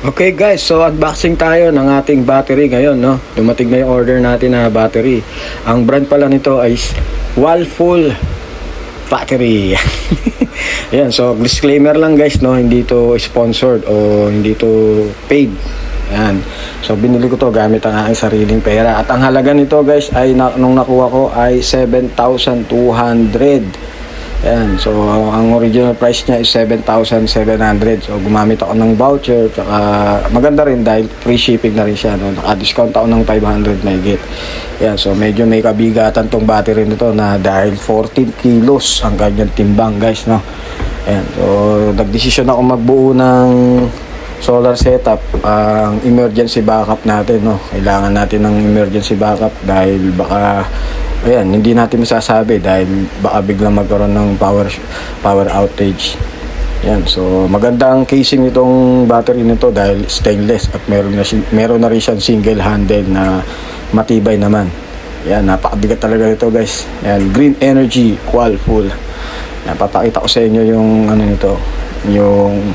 Okay guys, so unboxing tayo ng ating battery ngayon, no? Dumating na yung order natin na battery. Ang brand pala nito ay Wallful Battery. Ayan, so disclaimer lang guys, no? Hindi to sponsored o hindi to paid. Ayan. So binili ko to gamit ang aking sariling pera. At ang halaga nito guys ay nung nakuha ko ay 7,200. Ayan, so ang original price niya is 7,700. So gumamit ako ng voucher, tsaka maganda rin dahil free shipping na rin siya, no? Naka-discount ako ng 500 na higit. Ayan, so medyo may kabigatan tong battery nito na dahil 14 kilos ang kanyang timbang guys, no? Ayan, so nagdesisyon ako magbuo ng solar setup, ang emergency backup natin, no? Kailangan natin ng emergency backup dahil baka ayan, hindi natin masasabi dahil baka biglang magkaroon ng power outage. Yan, so maganda ang casing nitong battery nito dahil stainless at meron na rin siyang single handle na matibay naman. Yan, napakabigat talaga nito guys. Yan, Green Energy Wallful. Yan, papakita ko sa inyo yung ano nito, yung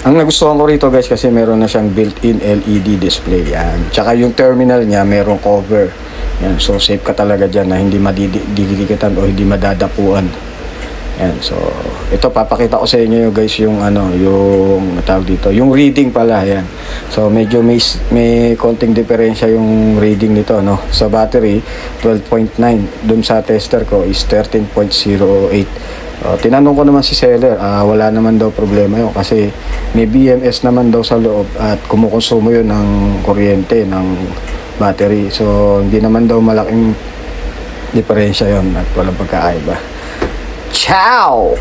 ang nagustuhan ko rito guys kasi meron na siyang built-in LED display. Yan, tsaka yung terminal niya merong cover. Yan, so safe ka talaga dyan na hindi madidikatan o hindi madadapuan. Yan, so ito papakita ko sa inyo guys yung ano, yung tawag dito, yung reading pala. Yan, so medyo may konting diferensya yung reading nito, no? Sa battery 12.9, dun sa tester ko is 13.08. Tinanong ko naman si seller, wala naman daw problema yun kasi may BMS naman daw sa loob at kumukonsumo yun ng kuryente ng battery. So hindi naman daw malaking diferensya yon at walang pagkaiba. Ciao!